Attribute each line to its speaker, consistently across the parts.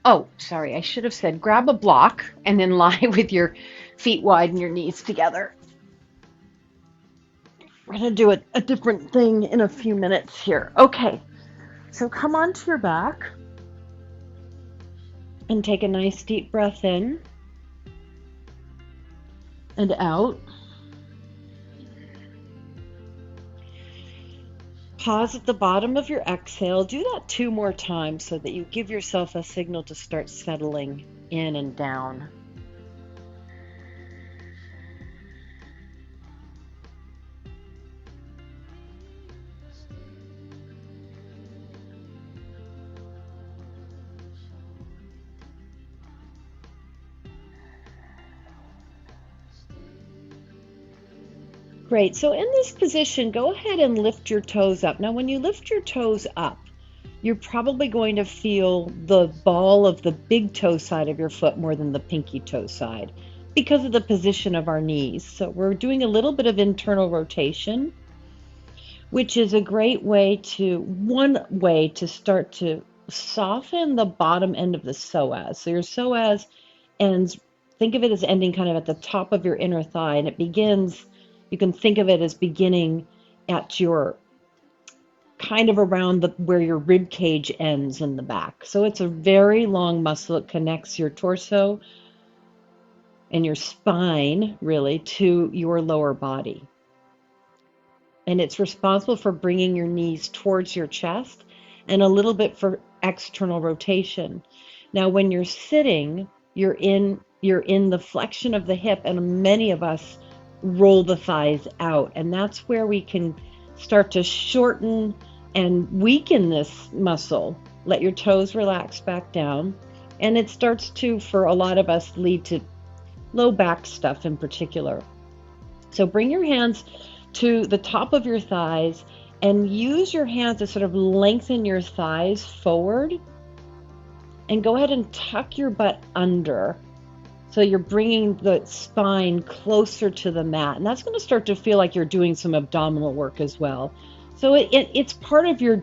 Speaker 1: Oh, sorry, I should have said grab a block and then lie with your feet wide and your knees together. We're going to do a different thing in a few minutes here. Okay, so come onto your back and take a nice deep breath in and out. Pause at the bottom of your exhale. Do that 2 more times so that you give yourself a signal to start settling in and down. Great. So in this position, go ahead and lift your toes up. Now, when you lift your toes up, you're probably going to feel the ball of the big toe side of your foot more than the pinky toe side because of the position of our knees. So we're doing a little bit of internal rotation, which is a great way one way to start to soften the bottom end of the psoas. So your psoas ends, think of it as ending kind of at the top of your inner thigh, and it begins, you can think of it as beginning at your kind of around where your rib cage ends in the back. So it's a very long muscle. It connects your torso and your spine really to your lower body. And it's responsible for bringing your knees towards your chest and a little bit for external rotation. Now, when you're sitting, you're in the flexion of the hip, and many of us roll the thighs out, and that's where we can start to shorten and weaken this muscle. Let your toes relax back down, and it starts to, for a lot of us, lead to low back stuff in particular. So bring your hands to the top of your thighs and use your hands to sort of lengthen your thighs forward, and go ahead and tuck your butt under. So you're bringing the spine closer to the mat, and that's going to start to feel like you're doing some abdominal work as well. So it's part of the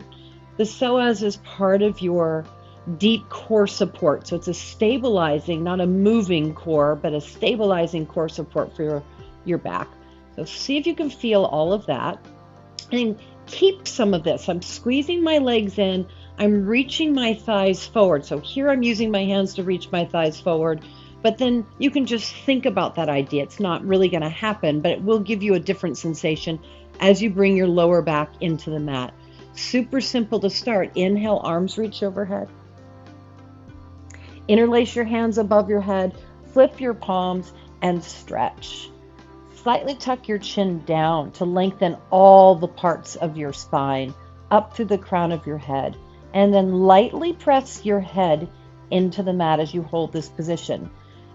Speaker 1: psoas is part of your deep core support. So it's a stabilizing, not a moving core, but a stabilizing core support for your back. So see if you can feel all of that, and keep some of this. I'm squeezing my legs in. I'm reaching my thighs forward. So here I'm using my hands to reach my thighs forward, but then you can just think about that idea. It's not really going to happen, but it will give you a different sensation as you bring your lower back into the mat. Super simple to start. Inhale, arms reach overhead. Interlace your hands above your head, flip your palms, and stretch. Slightly tuck your chin down to lengthen all the parts of your spine up through the crown of your head, and then lightly press your head into the mat as you hold this position.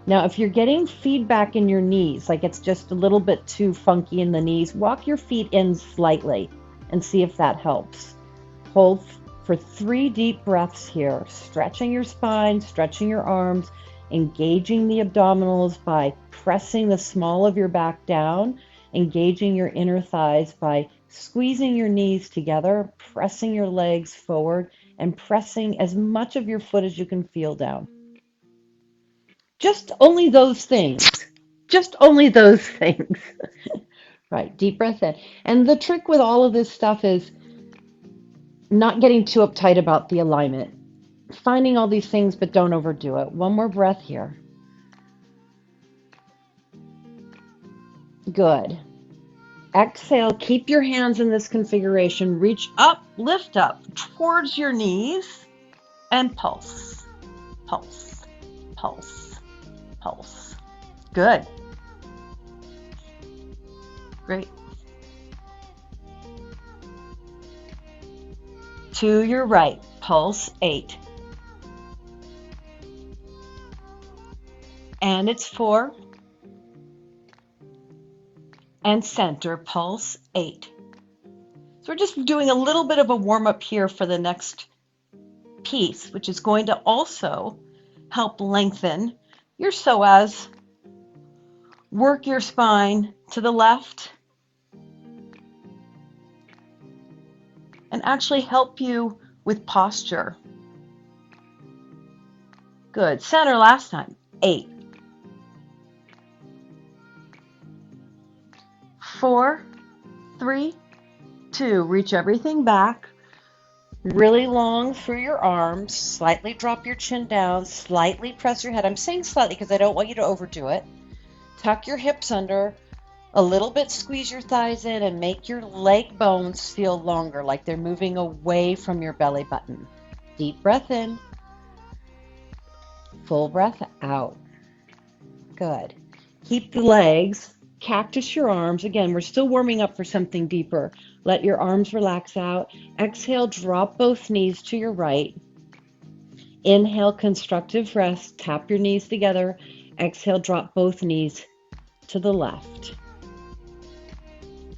Speaker 1: Now, if you're getting feedback in your knees, like it's just a little bit too funky in the knees, walk your feet in slightly and see if that helps. Hold for 3 deep breaths here, stretching your spine, stretching your arms, engaging the abdominals by pressing the small of your back down, engaging your inner thighs by squeezing your knees together, pressing your legs forward, and pressing as much of your foot as you can feel down. Just only those things. Just only those things. Right, deep breath in. And the trick with all of this stuff is not getting too uptight about the alignment. Finding all these things, but don't overdo it. One more breath here. Good. Exhale, keep your hands in this configuration. Reach up, lift up towards your knees, and pulse, pulse, pulse, pulse. Good. Great. To your right, pulse 8. And it's 4. And center, pulse 8. So we're just doing a little bit of a warm up here for the next piece, which is going to also help lengthen your psoas, work your spine to the left, and actually help you with posture. Good. Center last time. 8, 4, 3, 2. Reach everything back. Really long through your arms. Slightly drop your chin down. Slightly press your head. I'm saying slightly because I don't want you to overdo it. Tuck your hips under. A little bit squeeze your thighs in and make your leg bones feel longer, like they're moving away from your belly button. Deep breath in. Full breath out. Good. Keep the legs, cactus your arms. Again, we're still warming up for something deeper. Let your arms relax out. Exhale, drop both knees to your right. Inhale, constructive rest. Tap your knees together. Exhale, drop both knees to the left.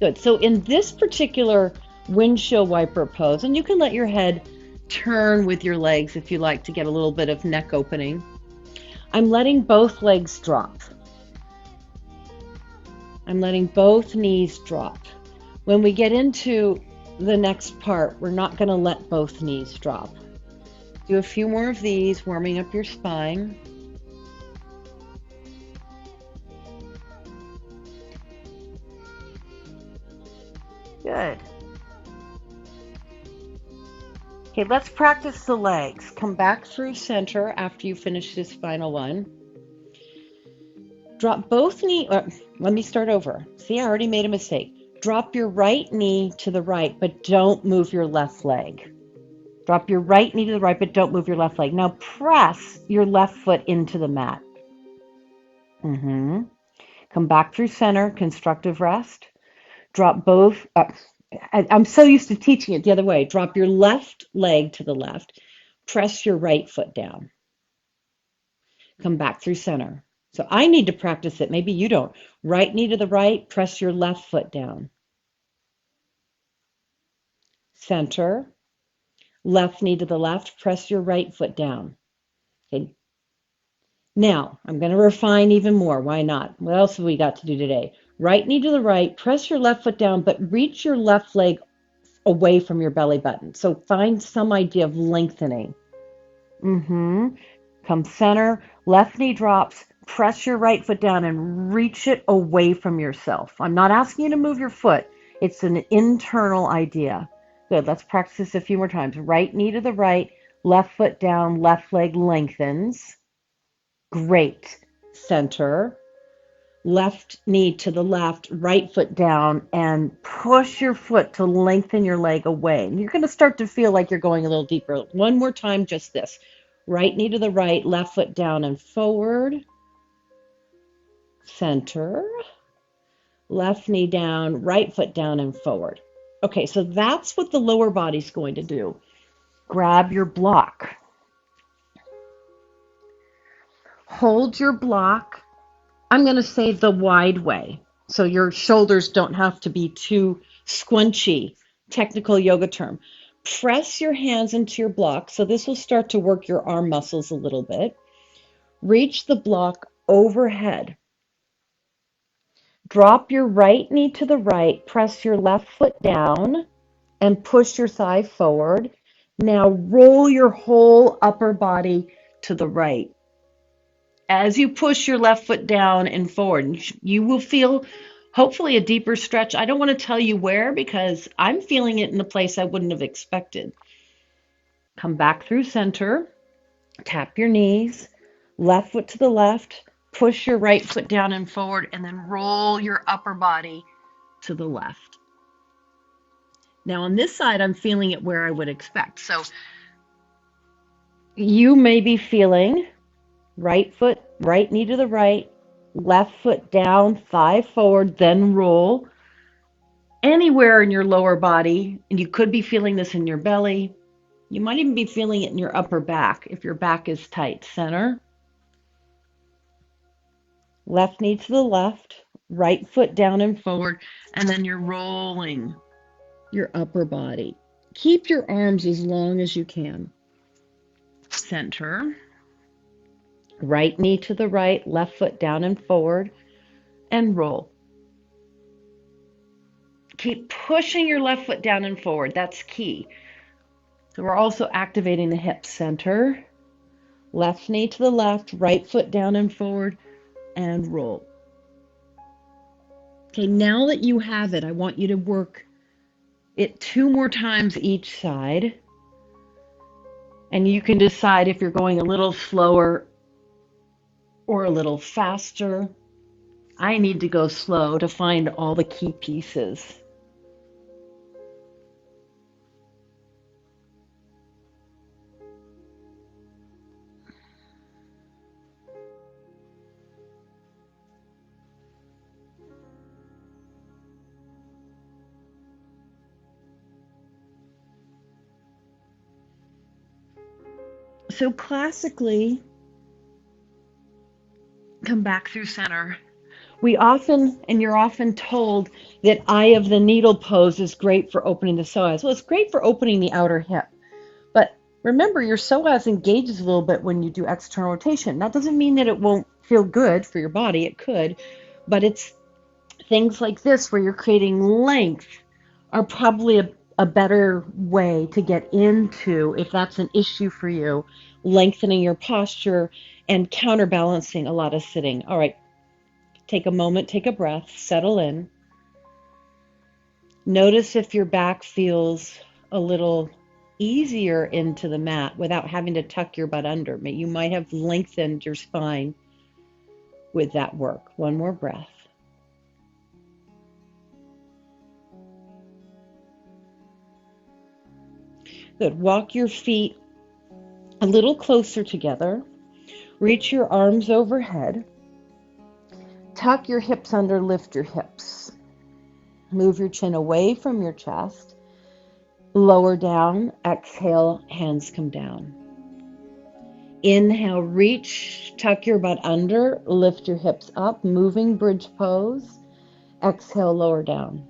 Speaker 1: Good. So in this particular windshield wiper pose, and you can let your head turn with your legs if you like to get a little bit of neck opening. I'm letting both legs drop. I'm letting both knees drop. When we get into the next part, we're not going to let both knees drop. Do a few more of these, warming up your spine. Good. Okay, let's practice the legs. Come back through center after you finish this final one. Drop both knees. Let me start over. See, I already made a mistake. Drop your right knee to the right, but don't move your left leg. Drop your right knee to the right, but don't move your left leg. Now press your left foot into the mat. Come back through center, constructive rest. Drop both. I'm so used to teaching it the other way. Drop your left leg to the left. Press your right foot down. Come back through center. So I need to practice it. Maybe you don't. Right knee to the right. Press your left foot down. Center. Left knee to the left. Press your right foot down. Okay. Now, I'm going to refine even more. Why not? What else have we got to do today? Right knee to the right. Press your left foot down, but reach your left leg away from your belly button. So find some idea of lengthening. Come center, left knee drops, press your right foot down and reach it away from yourself. I'm not asking you to move your foot. It's an internal idea. Good, let's practice this a few more times. Right knee to the right, left foot down, left leg lengthens. Great. Center. Left knee to the left, right foot down, and push your foot to lengthen your leg away. And you're going to start to feel like you're going a little deeper. One more time, just this. Right knee to the right, left foot down and forward. Center. Left knee down, right foot down and forward. Okay, so that's what the lower body's going to do. Grab your block. Hold your block. I'm going to say the wide way, so your shoulders don't have to be too squinchy, technical yoga term. Press your hands into your block, so this will start to work your arm muscles a little bit. Reach the block overhead. Drop your right knee to the right, press your left foot down, and push your thigh forward. Now roll your whole upper body to the right. As you push your left foot down and forward, you will feel hopefully a deeper stretch. I don't want to tell you where because I'm feeling it in a place I wouldn't have expected. Come back through center, tap your knees, left foot to the left, push your right foot down and forward, and then roll your upper body to the left. Now on this side, I'm feeling it where I would expect. So you may be feeling right foot, right knee to the right, left foot down, thigh forward, then roll. Anywhere in your lower body, and you could be feeling this in your belly. You might even be feeling it in your upper back if your back is tight. Center. Left knee to the left, right foot down and forward, and then you're rolling your upper body. Keep your arms as long as you can. Center. Right knee to the right, left foot down and forward, and roll. Keep pushing your left foot down and forward. That's key. So we're also activating the hips. Center, Left knee to the left, right foot down and forward, and roll. Okay, now that you have it, I want you to work it 2 more times each side. And you can decide if you're going a little slower or a little faster. I need to go slow to find all the key pieces. So classically, come back through center. You're often told that eye of the needle pose is great for opening the psoas. Well, it's great for opening the outer hip. But remember, your psoas engages a little bit when you do external rotation. That doesn't mean that it won't feel good for your body. It could. But it's things like this where you're creating length are probably a better way to get into, if that's an issue for you, lengthening your posture and counterbalancing a lot of sitting. All right, take a moment, take a breath, settle in. Notice if your back feels a little easier into the mat without having to tuck your butt under. You might have lengthened your spine with that work. One more breath. Good. Walk your feet a little closer together. Reach your arms overhead. Tuck your hips under, lift your hips. Move your chin away from your chest. Lower down. Exhale, hands come down. Inhale, reach, tuck your butt under, lift your hips up, moving bridge pose. Exhale, lower down.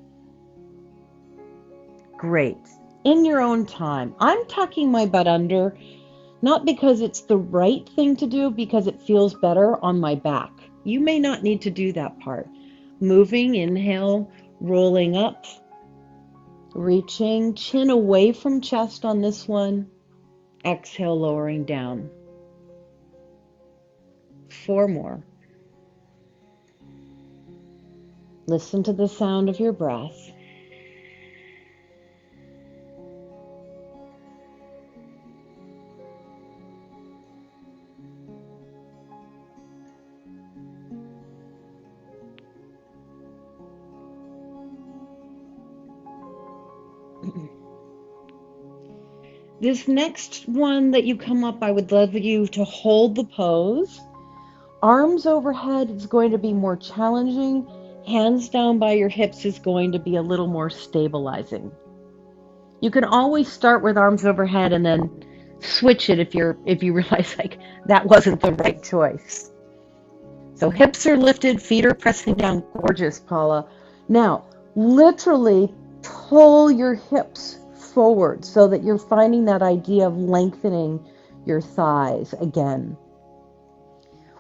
Speaker 1: Great. In your own time. I'm tucking my butt under, not because it's the right thing to do, because it feels better on my back. You may not need to do that part. Moving, inhale, rolling up, reaching, chin away from chest on this one. Exhale, lowering down. 4 more. Listen to the sound of your breath. This next one that you come up, I would love you to hold the pose. Arms overhead is going to be more challenging. Hands down by your hips is going to be a little more stabilizing. You can always start with arms overhead and then switch it if you realize like that wasn't the right choice. So hips are lifted, feet are pressing down. Gorgeous, Paula. Now, literally pull your hips forward so that you're finding that idea of lengthening your thighs again.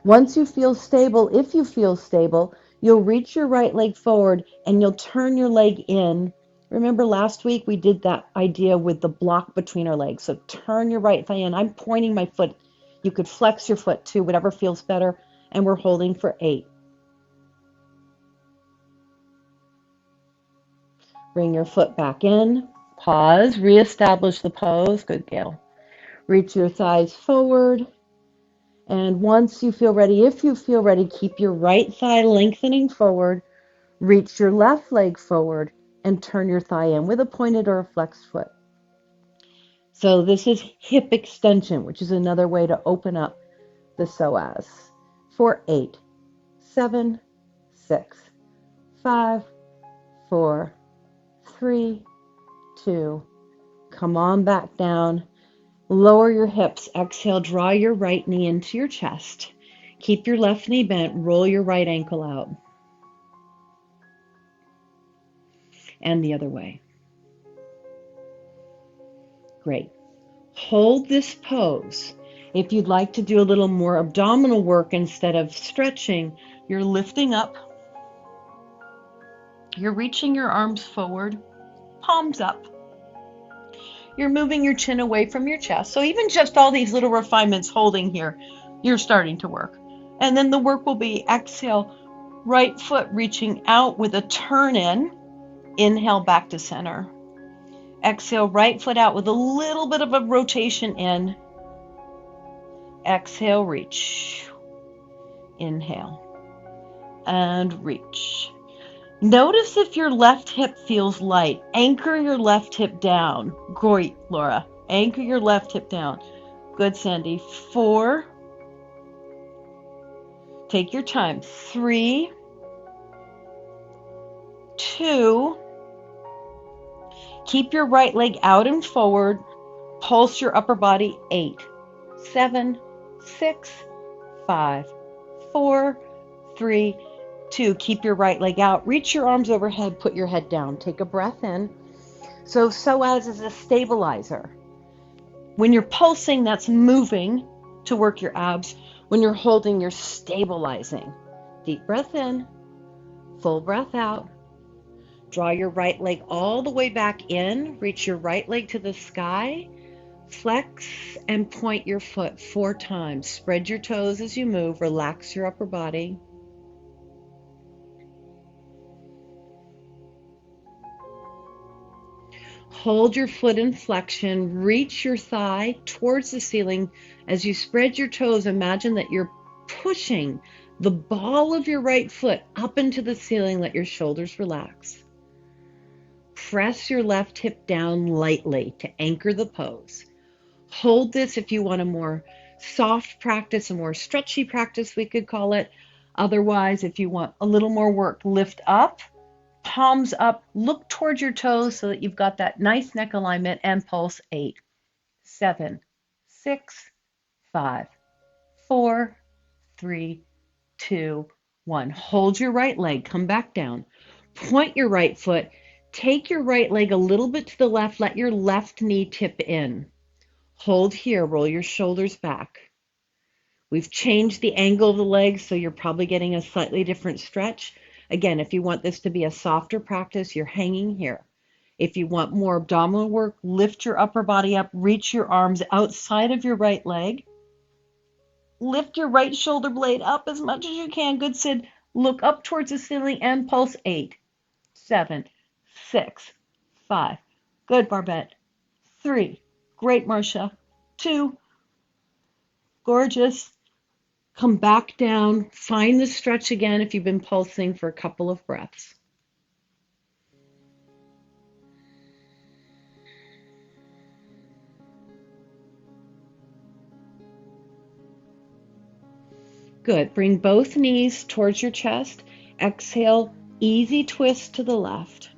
Speaker 1: Once you feel stable, if you feel stable, you'll reach your right leg forward and you'll turn your leg in. Remember last week we did that idea with the block between our legs. So turn your right thigh in. I'm pointing my foot. You could flex your foot too, whatever feels better. And we're holding for 8. Bring your foot back in. Pause. Reestablish the pose. Good, Gail. Reach your thighs forward. And once you feel ready, if you feel ready, keep your right thigh lengthening forward. Reach your left leg forward and turn your thigh in with a pointed or a flexed foot. So this is hip extension, which is another way to open up the psoas. For 8, 7, 6, 5, 4, 3, 2. Come on back down. Lower your hips. Exhale, draw your right knee into your chest. Keep your left knee bent. Roll your right ankle out. And the other way. Great. Hold this pose. If you'd like to do a little more abdominal work instead of stretching, you're lifting up. You're reaching your arms forward, palms up. You're moving your chin away from your chest. So even just all these little refinements holding here, you're starting to work. And then the work will be exhale, right foot reaching out with a turn in. Inhale back to center. Exhale, right foot out with a little bit of a rotation in. Exhale, reach. Inhale and reach. Notice if your left hip feels light. Anchor your left hip down. Great, Laura. Anchor your left hip down. Good, Sandy. 4. Take your time. 3, 2. Keep your right leg out and forward. Pulse your upper body. 8, 7, 6, 5, 4, 3, 2. Keep your right leg out. Reach your arms overhead. Put your head down. Take a breath in. So psoas is a stabilizer. When you're pulsing, that's moving to work your abs. When you're holding, you're stabilizing. Deep breath in. Full breath out. Draw your right leg all the way back in. Reach your right leg to the sky. Flex and point your foot 4 times. Spread your toes as you move. Relax your upper body. Hold your foot in flexion. Reach your thigh towards the ceiling. As you spread your toes, imagine that you're pushing the ball of your right foot up into the ceiling. Let your shoulders relax. Press your left hip down lightly to anchor the pose. Hold this if you want a more soft practice, a more stretchy practice, we could call it. Otherwise, if you want a little more work, lift up, palms up, look towards your toes so that you've got that nice neck alignment, and pulse. 8, 7, 6, 5, 4, 3, 2, 1. Hold your right leg, come back down. Point your right foot. Take your right leg a little bit to the left. Let your left knee tip in. Hold here. Roll your shoulders back. We've changed the angle of the legs, so you're probably getting a slightly different stretch. Again, if you want this to be a softer practice, you're hanging here. If you want more abdominal work, lift your upper body up. Reach your arms outside of your right leg. Lift your right shoulder blade up as much as you can. Good, Sid. Look up towards the ceiling and pulse. 8, 7, 6, 5. Good, Barbette. 3. Great, Marcia. 2. Gorgeous. Come back down. Find the stretch again if you've been pulsing for a couple of breaths. Good. Bring both knees towards your chest. Exhale. Easy twist to the left.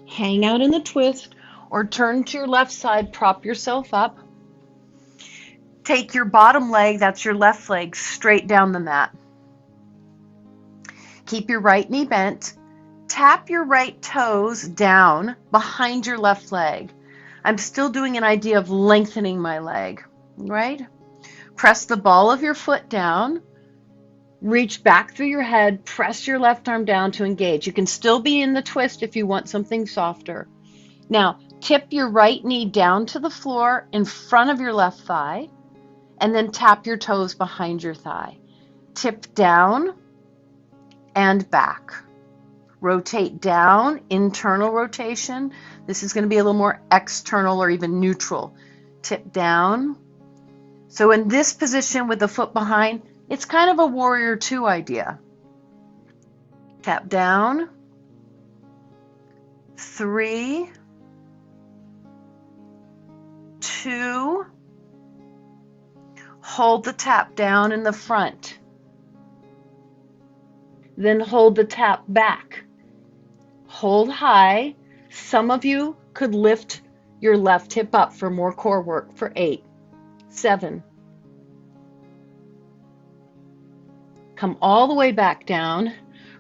Speaker 1: Hang out in the twist or turn to your left side. Prop yourself up. Take your bottom leg, that's your left leg, straight down the mat. Keep your right knee bent. Tap your right toes down behind your left leg. I'm still doing an idea of lengthening my leg, right? Press the ball of your foot down. Reach back through your head. Press your left arm down to engage. You can still be in the twist if you want something softer. Now, tip your right knee down to the floor in front of your left thigh, and then tap your toes behind your thigh. Tip down and back. Rotate down, internal rotation. This is going to be a little more external or even neutral. Tip down. So in this position with the foot behind, it's kind of a warrior 2 idea. Tap down. 3, 2. Hold the tap down in the front. Then hold the tap back. Hold high. Some of you could lift your left hip up for more core work for 8, 7. Come all the way back down.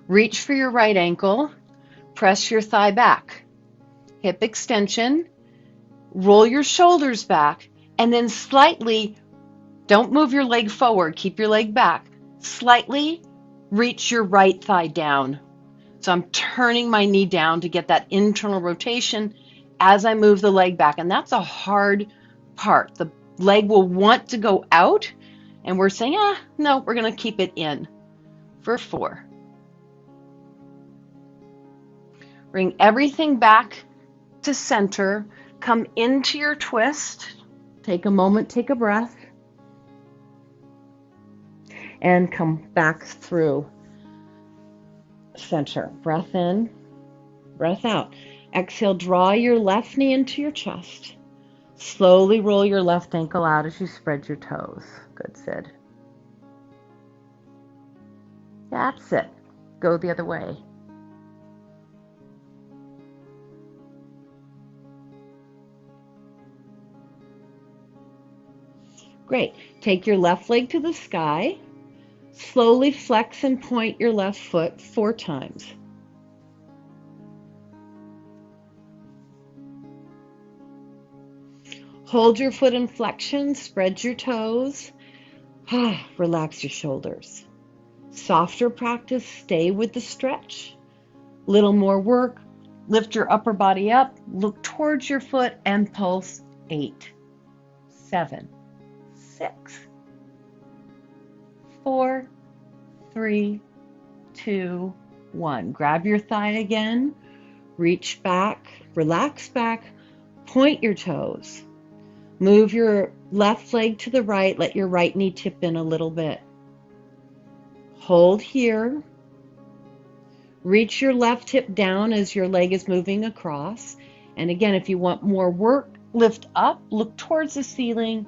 Speaker 1: Reach for your right ankle. Press your thigh back. Hip extension. Roll your shoulders back. And then slightly, don't move your leg forward. Keep your leg back. Slightly reach your right thigh down. So I'm turning my knee down to get that internal rotation as I move the leg back. And that's a hard part. The leg will want to go out, and we're saying, no, we're going to keep it in for 4. Bring everything back to center. Come into your twist. Take a moment, take a breath, and come back through center. Breath in, breath out. Exhale, draw your left knee into your chest. Slowly roll your left ankle out as you spread your toes. Good, Sid. That's it. Go the other way. Great. Take your left leg to the sky. Slowly flex and point your left foot 4 times. Hold your foot in flexion, spread your toes. Relax your shoulders. Softer practice, stay with the stretch. Little more work. Lift your upper body up, look towards your foot, and pulse 8, 7, 6, 4, 3, 2, 1. Grab your thigh again, reach back, relax back, point your toes. Move your left leg to the right, let your right knee tip in a little bit. Hold here. Reach your left hip down as your leg is moving across. And again, if you want more work, lift up, look towards the ceiling.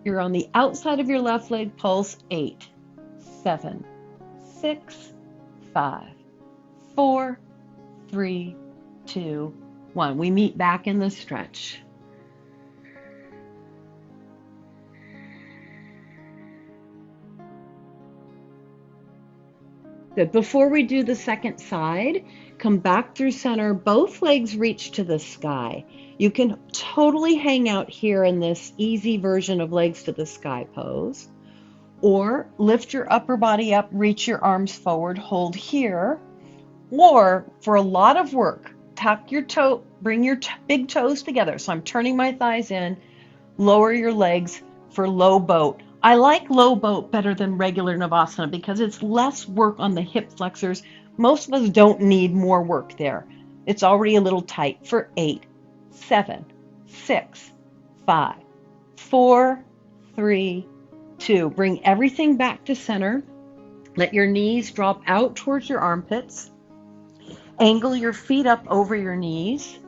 Speaker 1: You're on the outside of your left leg, pulse 8, 7, 6, 5, 4, 3, 2, 1. We meet back in the stretch. Good. Before we do the second side, come back through center. Both legs reach to the sky. You can totally hang out here in this easy version of legs to the sky pose. Or lift your upper body up, reach your arms forward, hold here. Or for a lot of work, tuck your toe, bring your big toes together. So I'm turning my thighs in, lower your legs for low boat. I like low boat better than regular Navasana because it's less work on the hip flexors. Most of us don't need more work there. It's already a little tight for 8, 7, 6, 5, 4, 3, 2. Bring everything back to center. Let your knees drop out towards your armpits. Angle your feet up over your knees.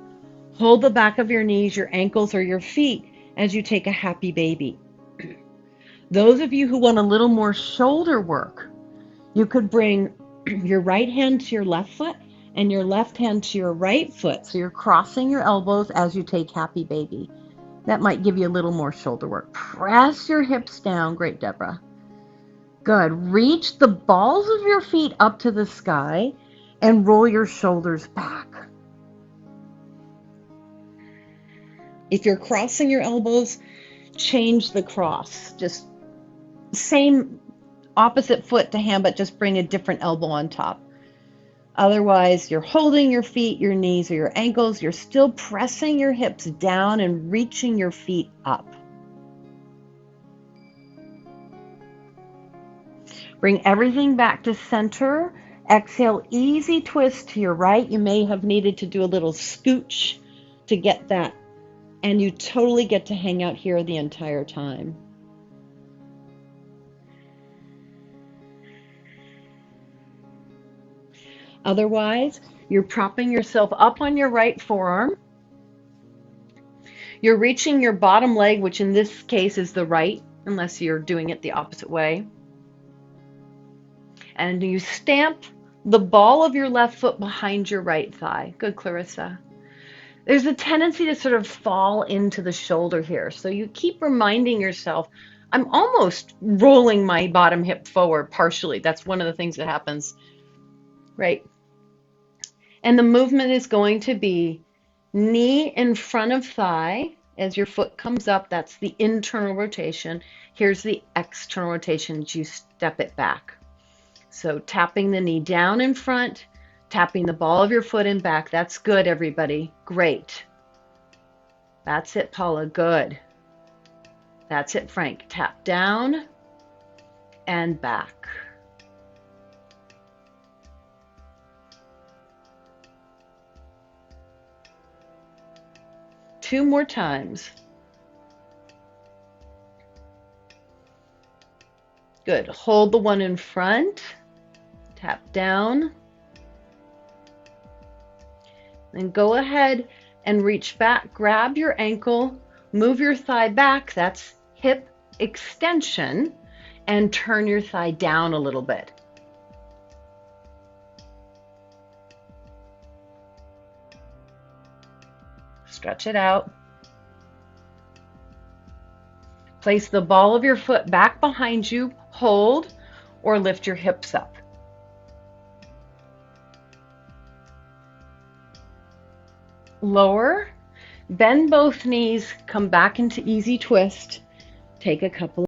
Speaker 1: Hold the back of your knees, your ankles, or your feet as you take a happy baby. Those of you who want a little more shoulder work, you could bring your right hand to your left foot and your left hand to your right foot. So you're crossing your elbows as you take happy baby. That might give you a little more shoulder work. Press your hips down. Great, Deborah. Good. Reach the balls of your feet up to the sky and roll your shoulders back. If you're crossing your elbows, change the cross. Just same opposite foot to hand, but just bring a different elbow on top. Otherwise, you're holding your feet, your knees, or your ankles. You're still pressing your hips down and reaching your feet up. Bring everything back to center. Exhale, easy twist to your right. You may have needed to do a little scooch to get that. And you totally get to hang out here the entire time. Otherwise, you're propping yourself up on your right forearm. You're reaching your bottom leg, which in this case is the right, unless you're doing it the opposite way. And you stamp the ball of your left foot behind your right thigh. Good, Clarissa. There's a tendency to sort of fall into the shoulder here. So you keep reminding yourself, I'm almost rolling my bottom hip forward partially. That's one of the things that happens, right? And the movement is going to be knee in front of thigh as your foot comes up. That's the internal rotation. Here's the external rotation as you step it back. So tapping the knee down in front, Tapping the ball of your foot in back. That's good, everybody. Great. That's it, Paula. Good. That's it, Frank. Tap down and back. Two more times. Good. Hold the one in front. Tap down. Then go ahead and reach back. Grab your ankle. Move your thigh back. That's hip extension. And turn your thigh down a little bit. Stretch it out. Place the ball of your foot back behind you. Hold or lift your hips up. Lower, bend both knees, come back into easy twist. Take a couple